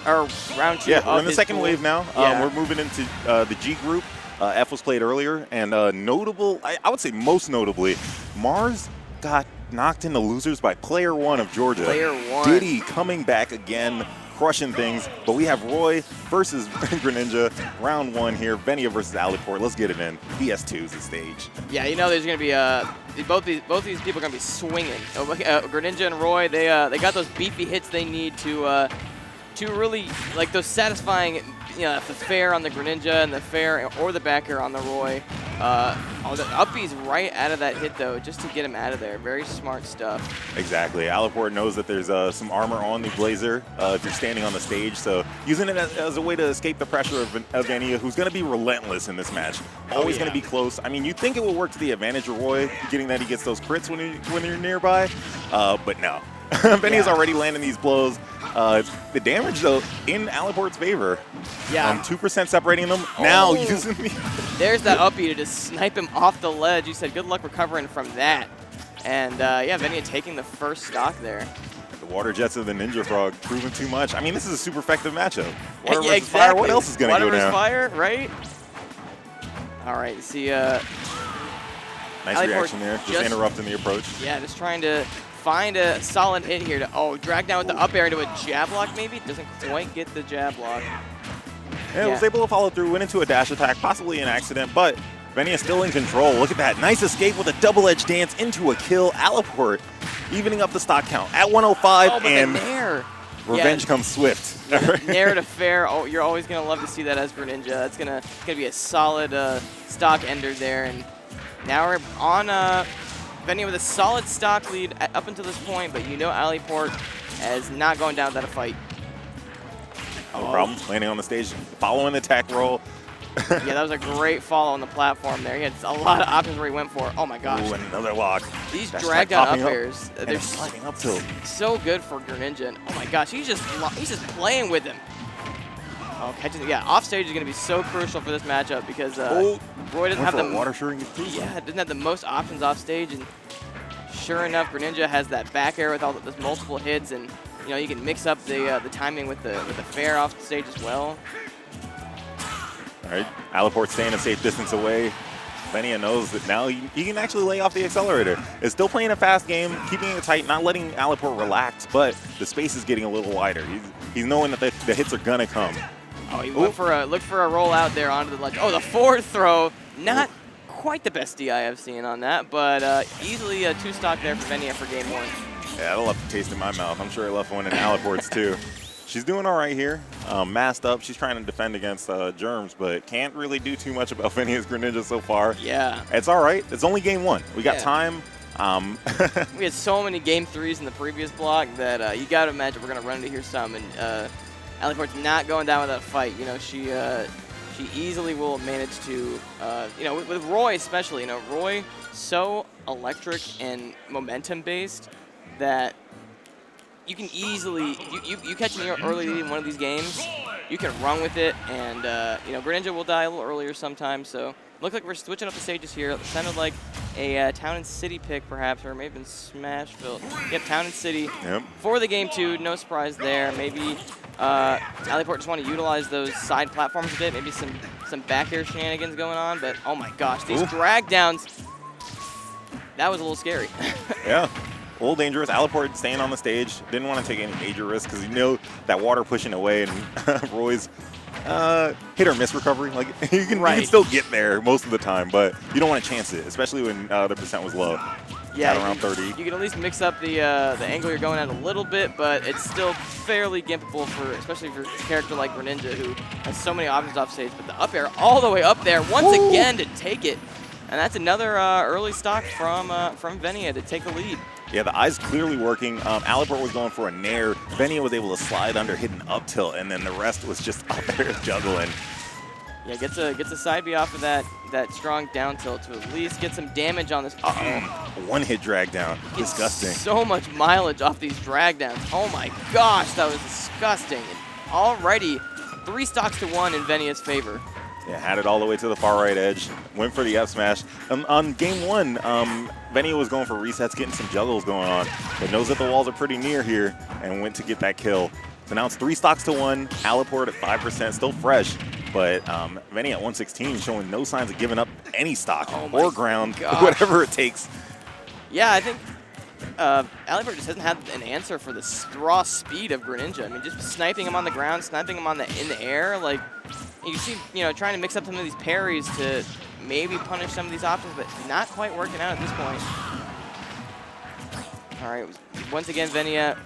or round 2. Yeah, we're in the second wave now. Yeah. We're moving into the G group. F was played earlier, and notable, I would say most notably, Mars got knocked into losers by player 1 of Georgia. Player 1. Diddy coming back again, crushing things. But we have Roy versus Greninja, round 1 here. Venia versus Aliport. Let's get it in. BS2 is the stage. Yeah, you know there's going to be both these people are going to be swinging. Greninja and Roy, they got those beefy hits they need to really, like those satisfying, you know, the fair on the Greninja and the fair or the back air on the Roy. The uppies right out of that hit, though, just to get him out of there. Very smart stuff. Exactly. Aliport knows that there's some armor on the Blazer if you're standing on the stage, so using it as a way to escape the pressure of Venia, who's going to be relentless in this match. Always going to be close. I mean, you'd think it would work to the advantage of Roy, getting that he gets those crits when you're nearby, but no. Venia's already landing these blows. The damage, though, in Aliport's favor. Yeah. 2% separating them. Now using the... There's that uppie to just snipe him off the ledge. You said good luck recovering from that. And, yeah, Venia taking the first stock there. The water jets of the Ninja Frog proving too much. I mean, this is a super effective matchup. Water yeah, versus fire, what else is going to go down? Water versus fire, right? All right, you see... nice Aliport reaction there, just interrupting the approach. Yeah, just trying to find a solid hit here to, drag down with the up air into a jab lock maybe. Doesn't quite get the jab lock. Yeah, was able to follow through, went into a dash attack, possibly an accident, but Venia still in control. Look at that, nice escape with a double-edge dance into a kill. Aliport evening up the stock count at 105, and nair. Revenge comes swift. Nair to fair, you're always going to love to see that as Greninja. That's gonna be a solid stock ender there, and now we're on Venia with a solid stock lead up until this point, but you know Aliport is not going down without a fight. No problem, landing on the stage, following the attack roll. Yeah, that was a great follow on the platform there. He had a lot of options where he went for. Oh my gosh. Ooh, another lock. These drag down up airs, they're sliding up tilt. So good for Greninja. And oh my gosh, he's just playing with him. Oh, catching, yeah, off stage is going to be so crucial for this matchup because Roy doesn't have the water shooting. Yeah, doesn't have the most options off stage, and sure enough, Greninja has that back air with all those multiple hits, and you know you can mix up the timing with the fair off stage as well. All right, Aliport staying a safe distance away. Venia knows that now he can actually lay off the accelerator. Is still playing a fast game, keeping it tight, not letting Aliport relax, but the space is getting a little wider. He's knowing that the hits are gonna come. Oh, he looked for a roll out there onto the ledge. Oh, the forward throw, not quite the best DI I've seen on that, but easily a 2-stock there for Venia for game 1. Yeah, that'll left a taste in my mouth. I'm sure I left one in Aliport's too. She's doing all right here, masked up. She's trying to defend against Germs, but can't really do too much about Venia's Greninja so far. Yeah. It's all right. It's only game 1. We got time. We had so many game 3s in the previous block that you got to imagine we're going to run into here some. And Aliport's not going down without a fight. You know, she easily will manage to, you know, with Roy especially, you know, Roy so electric and momentum-based that you can easily, you catch me early in one of these games, you can run with it, and, you know, Greninja will die a little earlier sometimes, so look like we're switching up the stages here. It sounded like a Town and City pick, perhaps, or maybe Smashville. Yep, Town and City for the game 2. No surprise there. Maybe Aliport just want to utilize those side platforms a bit. Maybe some back air shenanigans going on. But oh my gosh, these drag downs. That was a little scary. Yeah. A little dangerous. Aliport staying on the stage. Didn't want to take any major risks because you know that water pushing away, and Roy's hit or miss recovery. Like you can still get there most of the time, but you don't want to chance it, especially when the percent was low. Yeah, at around 30. You can at least mix up the angle you're going at a little bit, but it's still fairly gimpable for, especially for a character like Greninja, who has so many options off stage. But the up air all the way up there once again to take it, and that's another early stock from Venia to take the lead. Yeah, the eye's clearly working. Aliport was going for a nair. Venia was able to slide under, hit an up tilt, and then the rest was just up there juggling. Yeah, gets a side B off of that strong down tilt to at least get some damage on this. One hit drag down. Disgusting. So much mileage off these drag downs. Oh my gosh, that was disgusting. And already 3 stocks to 1 in Venia's favor. Yeah, had it all the way to the far right edge. Went for the F smash. On game 1, Venia was going for resets, getting some juggles going on, but knows that the walls are pretty near here and went to get that kill. So now it's 3 stocks to 1. Aliport at 5%, still fresh. But Venia at 116 showing no signs of giving up any stock or ground, whatever it takes. Yeah, I think Aliport just hasn't had an answer for the raw speed of Greninja. I mean, just sniping him on the ground, sniping him in the air. Like, you see, trying to mix up some of these parries to maybe punish some of these options, but not quite working out at this point. All right, once again, Venia,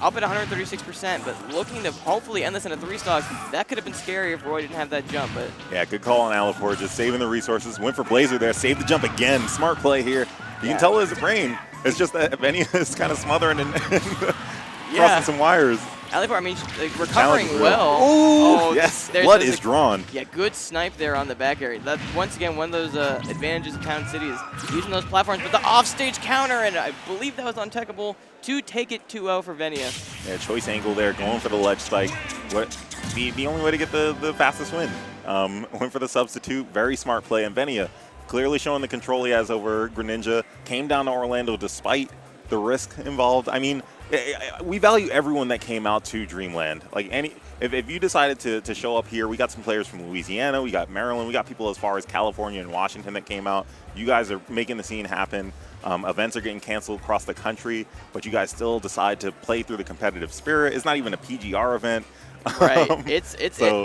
up at 136%, but looking to hopefully end this in a 3-stock. That could have been scary if Roy didn't have that jump. But yeah, good call on Aliport, just saving the resources. Went for Blazer there, saved the jump again. Smart play here. You can tell his brain. It's just that Venia is kind of smothering and crossing some wires. Aliport, I mean, recovering well. Oh, yes, blood is drawn. Yeah, good snipe there on the back area. That, once again, one of those advantages of Town City is using those platforms. But the offstage counter, and I believe that was untechable to take it 2-0 for Venia. Yeah, choice angle there, going for the ledge spike. The only way to get the fastest win. Went for the substitute, very smart play. And Venia clearly showing the control he has over Greninja. Came down to Orlando despite the risk involved. I mean, we value everyone that came out to Dreamland. Like if you decided to show up here, we got some players from Louisiana, we got Maryland, we got people as far as California and Washington that came out. You guys are making the scene happen. Events are getting canceled across the country, but you guys still decide to play through the competitive spirit. It's not even a PGR event. Right.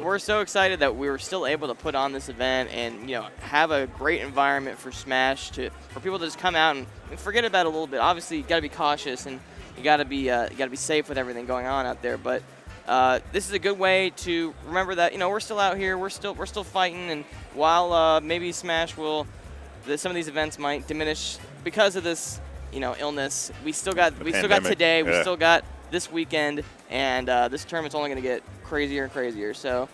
We're so excited that we were still able to put on this event and have a great environment for Smash for people to just come out and forget about it a little bit. Obviously, you got to be cautious and you got to be safe with everything going on out there. But this is a good way to remember that we're still out here, we're still fighting, and while maybe Smash some of these events might diminish because of this illness, we still got today, we still got this weekend, and this tournament's only going to get crazier and crazier. So